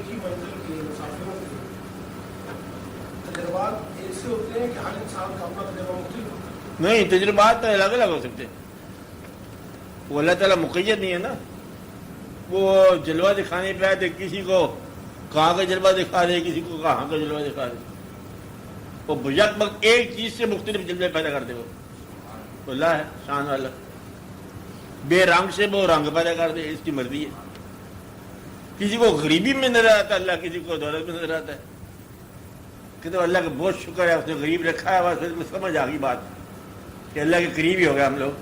ایک ہی منزل کے مسافروں کے تجربات ایسے ہوتے ہیں کہ ہر انسان کا اپنا تجربہ مختلف ہوتا ہے. نہیں، تجربات تو الگ الگ ہو سکتے ہیں. وہ اللہ تعالیٰ مقید نہیں ہے نا. وہ جلوہ دکھانے پہ آئے تو کسی کو کہاں کا جلوہ دکھا دے، کسی کو کہاں کا جلوہ دکھا دے. وہ بجک وقت ایک چیز سے مختلف جلوے پیدا کر دے. وہ اللہ ہے شان والا. بے رنگ سے وہ رنگ پیدا کر دے، اس کی مرضی ہے. کسی کو غریبی میں نظر آتا ہے اللہ، کسی کو دولت میں نظر آتا ہے. کہ تو اللہ کا بہت شکر ہے، اس نے غریب رکھا ہے. بس سمجھ آ گئی بات کہ اللہ کے قریب ہی ہو گیا ہم لوگ.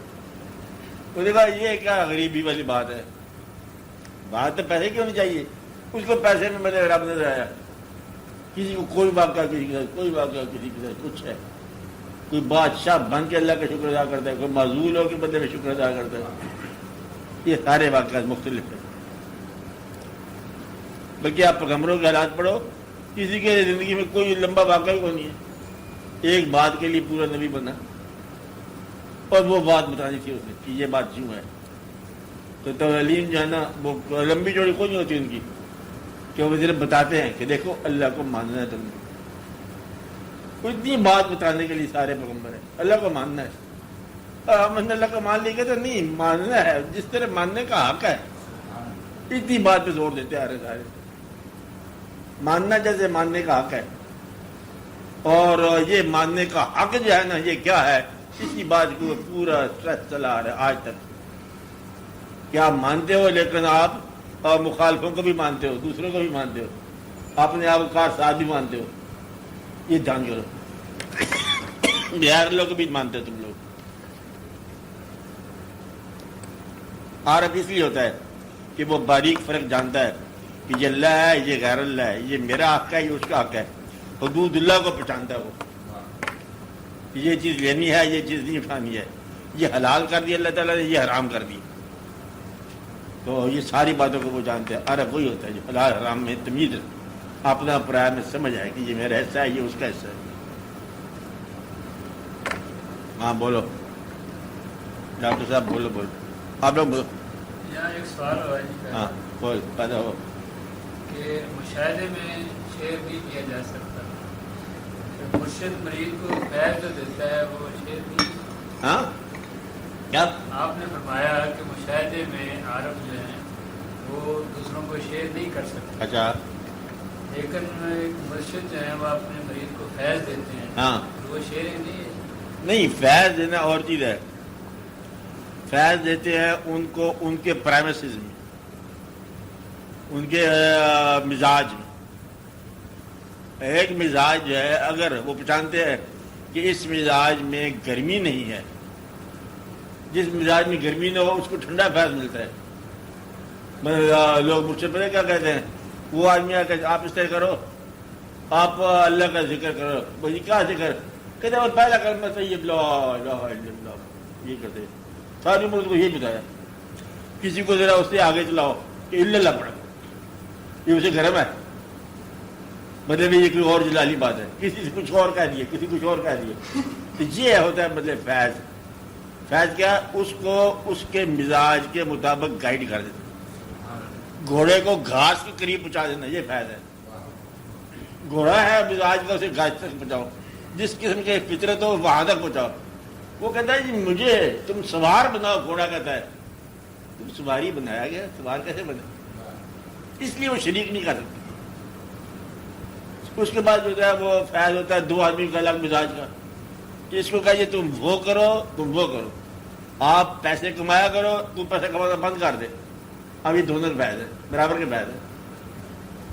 تو دیکھا یہ کیا غریبی والی بات ہے. بات تو پیسے کی ہونی چاہیے. اس کو پیسے میں میرے رب نظر آیا. کسی کو کوئی واقعہ، کسی کے ساتھ کوئی واقعہ، کسی کے ساتھ کچھ ہے. کوئی بادشاہ بن کے اللہ کا شکر ادا کرتا ہے، کوئی معذول ہو کے بدلے میں شکر ادا کرتا ہے. یہ سارے واقعات مختلف ہیں. بلکہ آپ پیغمبروں کے حالات پڑھو، کسی کے زندگی میں کوئی لمبا واقعہ ہی نہیں ہے. ایک بات کے لیے پورا نبی بنا، اور وہ بات بتانی تھی اس نے کہ یہ بات یوں ہے. تو تعلیم جو ہے نا وہ لمبی چوڑی کوئی نہیں ہوتی ان کی، کہ وہ صرف بتاتے ہیں کہ دیکھو اللہ کو ماننا ہے تم نے. اتنی بات بتانے کے لیے سارے پیغمبر ہیں. اللہ کو ماننا ہے. ہم نے اللہ کو مان لیا تو نہیں، ماننا ہے جس طرح ماننے کا حق ہے. اتنی بات پہ زور دیتے آ رہے سارے. ماننا جیسے ماننے کا حق ہے، اور یہ ماننے کا حق جو ہے نا یہ کیا ہے، اسی بات کو پورا سٹریس چلا آ رہا ہے آج تک. کہ آپ مانتے ہو لیکن آپ مخالفوں کو بھی مانتے ہو، دوسروں کو بھی مانتے ہو، اپنے آپ کو ساتھ بھی مانتے ہو. یہ جان کرو بہار لوگ بھی مانتے ہو تم لوگ. عارف اس لیے ہوتا ہے کہ وہ باریک فرق جانتا ہے کہ یہ اللہ ہے، یہ غیر اللہ ہے، یہ میرا حق ہے، یہ اس کا حق ہے. حدود اللہ کو پہچانتا ہے وہ. یہ چیز لینی ہے، یہ چیز نہیں اٹھانی ہے. یہ حلال کر دی اللہ تعالیٰ نے، یہ حرام کر دی. تو یہ ساری باتوں کو وہ جانتے ہیں. عرب وہی ہوتا ہے جو حلال حرام میں تمیز اپنا پرایا میں سمجھ آئے کہ یہ میرا حصہ ہے، یہ اس کا حصہ ہے. ہاں بولو ڈاکٹر صاحب، بولو بولو آپ لوگ بولو. یہاں ایک سوال ہوا جی. ہاں بول پیدا ہو. کہ مشاہدے میں شعر نہیں کیا جا سکتا. مرشد مریض کو فیض جو دیتا ہے وہ شعر نہیں. ہاں کیا آپ نے فرمایا کہ مشاہدے میں عارف جو ہیں وہ دوسروں کو شعر نہیں کر سکتے. اچھا. لیکن ایک مرشد جو ہیں وہ اپنے مریض کو فیض دیتے ہیں. ہاں وہ شعر نہیں ہے. نہیں، فیض دینا اور چیز ہے. فیض دیتے ہیں ان کو ان کے پرائمسز میں، ان کے مزاج میں. ایک مزاج جو ہے اگر وہ پہچانتے ہیں کہ اس مزاج میں گرمی نہیں ہے، جس مزاج میں گرمی نہ ہو اس کو ٹھنڈا فیض ملتا ہے. لوگ مجھ سے پہلے کیا کہتے ہیں، وہ آدمی آ کہ آپ اس طرح کرو، آپ اللہ کا ذکر کرو. بھائی کیا ذکر؟ کہتے ہیں پہلا کلمہ طیب لا الہ الا اللہ. یہ کرتے ساری عمر کو یہ بتایا. کسی کو ذرا اس سے آگے چلاؤ کہ اللہ پڑھا، یہ اسے گرم ہے، مطلب یہ کوئی اور جلالی بات ہے. کسی سے کچھ اور کہہ دیا، کسی کچھ اور کہہ دیا. تو یہ ہوتا ہے مطلب فیض. فیض کیا؟ اس کو اس کے مزاج کے مطابق گائیڈ کر دیتا. گھوڑے کو گھاس کے قریب پہنچا دینا، یہ فیض ہے. گھوڑا ہے مزاج کا، اسے گھاس تک پہنچاؤ. جس قسم کے فطرت ہو وہاں تک پہنچاؤ. وہ کہتا ہے جی مجھے تم سوار بناؤ. گھوڑا کہتا ہے تم سواری بنایا گیا، سوار کیسے بنا؟ اس لیے وہ شریک نہیں کر سکتے. اس کے بعد جو ہے وہ فیض ہوتا ہے دو آدمی کا الگ مزاج کا. اس کو کہیے تم وہ کرو، تم وہ کرو. آپ پیسے کمایا کرو، تم پیسے کمانا بند کر دے. اب یہ دونوں فیض ہے، برابر کے فیض ہے.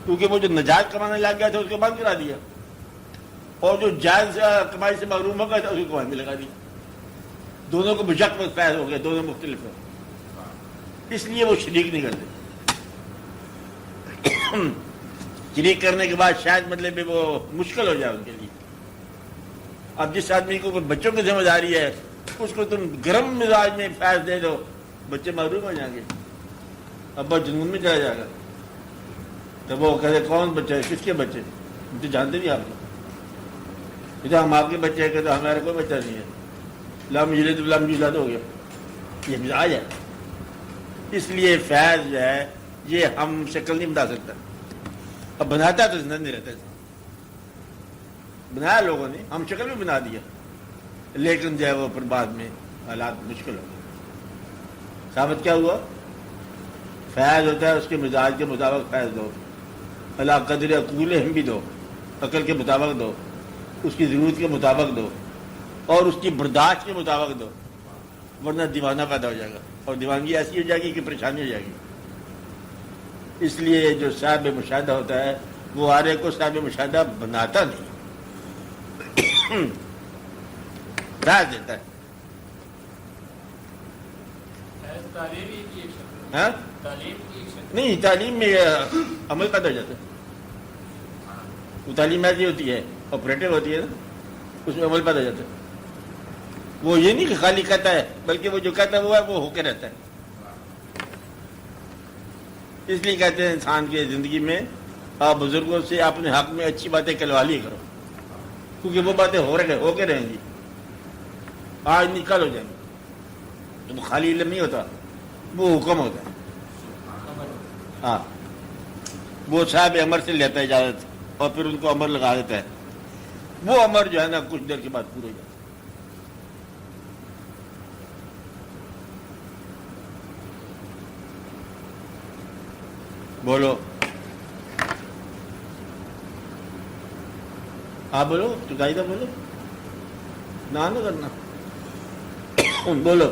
کیونکہ وہ جو نجات کمانے لگ گیا تھا اس کو بند کرا دیا، اور جو جائز کمائی سے محروم ہو گیا تھا اس کو کمائی میں لگا دیا. دونوں کو بجک میں فیض ہو گیا، دونوں مختلف ہیں. اس لیے وہ شریک نہیں کرتے. شریک کرنے کے بعد شاید مطلب وہ مشکل ہو جائے ان کے لیے. اب جس آدمی کو بچوں کی ذمہ داری ہے اس کو تم گرم مزاج میں فیض دے دو، بچے محروم ہو جائیں گے، ابا جنون میں چلا جائے گا. تو وہ کہتے کون بچے، کس کے بچے؟ تو جانتے بھی آپ کو، ہم آپ کے بچے ہیں تو ہمارا کوئی بچہ نہیں ہے. لم یلد ولم یولد ہو گیا. یہ مزاج ہے. اس لیے فیض جو ہے یہ ہم شکل نہیں بتا سکتا. اب بناتا تو زندہ نہیں رہتا تھا، بنایا لوگوں نے، ہم شکل بھی بنا دیا، لیکن جو ہے وہ پھر بعد میں حالات مشکل ہو گئے۔ ثابت کیا ہوا؟ فیض ہوتا ہے اس کے مزاج کے مطابق فیض دو، اللہ قدر عقول ہم بھی دو، عقل کے مطابق دو، اس کی ضرورت کے مطابق دو، اور اس کی برداشت کے مطابق دو، ورنہ دیوانہ پیدا ہو جائے گا، اور دیوانگی ایسی ہو جائے گی کہ پریشانی ہو جائے گی۔ اس لیے جو صاحب مشاہدہ ہوتا ہے وہ آرے کو صاحب مشاہدہ بناتا نہیں، راز دیتا ہے۔ تعلیم ہی کی ایک شکل، ہاں تعلیم کی ایک شکل نہیں، تعلیم میں عمل پیدا ہو جاتا ہے، وہ تعلیم ایسی ہوتی ہے آپریٹو ہوتی ہے نا، اس میں عمل پیدا ہو جاتا ہے۔ وہ یہ نہیں کہ خالی کہتا ہے، بلکہ وہ جو کہتا ہے وہ ہے، وہ ہو کے رہتا ہے۔ اس لیے کہتے ہیں انسان کی زندگی میں آپ بزرگوں سے اپنے حق میں اچھی باتیں کہلوا لی کرو، کیونکہ وہ باتیں ہو کے رہیں گی، آج نہیں کل ہو جائیں گی۔ تو خالی علم نہیں ہوتا، وہ حکم ہوتا ہے۔ ہاں، وہ صاحب امر سے لیتا ہے اجازت اور پھر ان کو امر لگا دیتا ہے، وہ امر جو ہے نا کچھ دیر کے بعد پورا ہو جاتا ہے۔ بولو، آپ بولو، چکائی تھا بولو، نہ کرنا، بولو۔